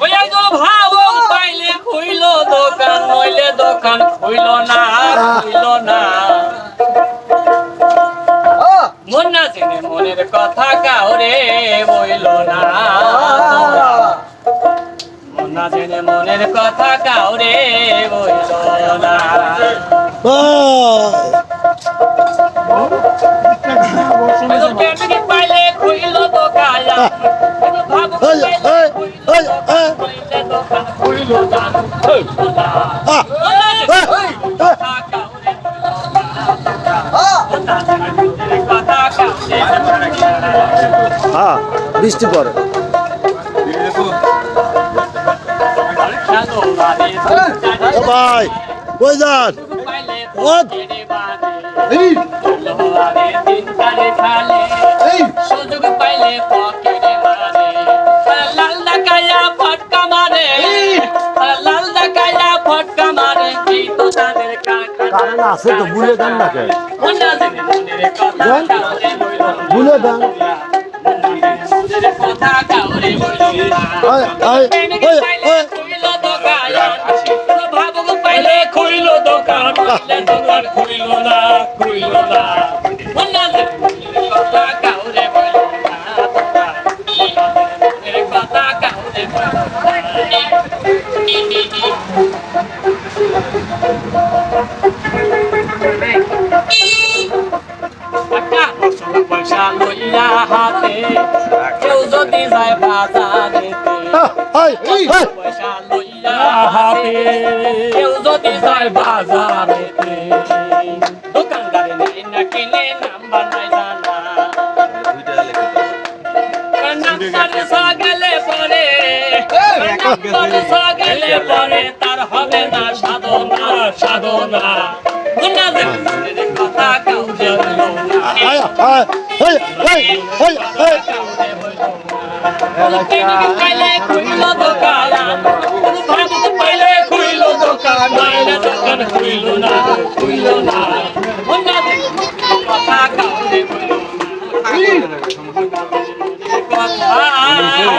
ওই একজন ভাবক পাইলে খুইল দোকান, নইলে দোকান খুইল না, খুইল না। মন না জেনে মনের কথা কাউরে বইল না, মন না জেনে মনের কথা কাউরে বইল না। পাইলে খুইল দোকান, ভাবক পাইলে খুইল দোকান, নইলে দোকান খুইল না, খুইল না। হ্যাঁ বৃষ্টি পড়ে ভাই কই যান সুযোগ পাইলে পকেটে মারে, লাল ডাকাইয়া ফটকা মারে, লাল ডাকাইয়া ফটকা মারে। এই তো তাদের কারণ আছে তো বুলে দেন না কে বুলে দেন কথা কাউরে বইল না। ভাবক পাইলে খুইল দোকান, দোকান খুইল না, খুইল না। কথা কাউরে বইল না, কথা কাউরে বইল না। পয়সা লইয়া হাতে কেউ যদি যায় বাজারেতে, পয়সা লইয়া হাতে কেউ যদি যায় বাজারেতে, দোকানদারে নেই না কিনে নাম্বার নাই জানা, নাম্বার সগেলে পরে, নাম্বার সগেলে পরে তার হবে না সাধনা, সাধনা। কথা কাউরে বইল না, পাইলে খুইল দোকান, ভাবক পাইলে খুইল দোকান, নইলে দোকান খুইল না, খুইল না। কথা কাউরে বইল না, কথা কাউরে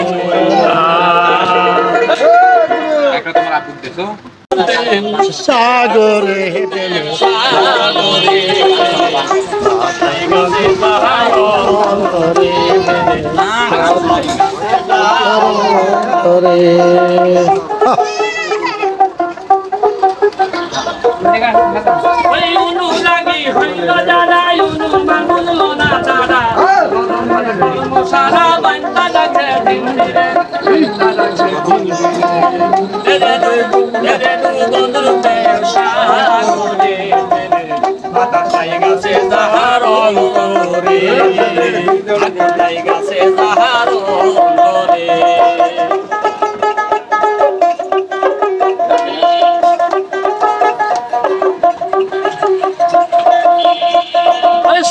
বইল না। সাগরে হেঁটেলে সাগরে অনুরাগী হইল যারা, অনু মানুল না তারা, সারা বান্তা লাগছে দিনে, বন্ধুরূপে সাগরে বাতাসাই গাছে যাহার অন্তরে, আগুনাই গাছে যাহার অন্তরে।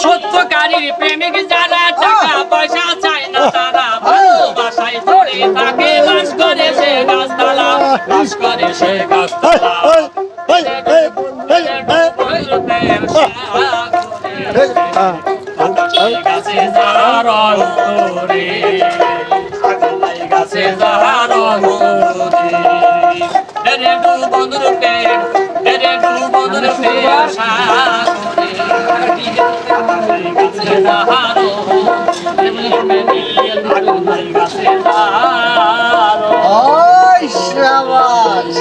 সত্যকারীর প্রেমিক যারা, টাকা পয়সা চায় না তারা, ভালোবাসায় ধরে তাকে বাস করে সে গাছতলা, বাস করে সে গাছতলা। গাছে যাহার অন্তরে, গাছে যাহার অন্তরে, বন্ধুরূপে, বন্ধুরূপে সাগরে গাছে যাহার, গাছে যাহার। শাবাশ।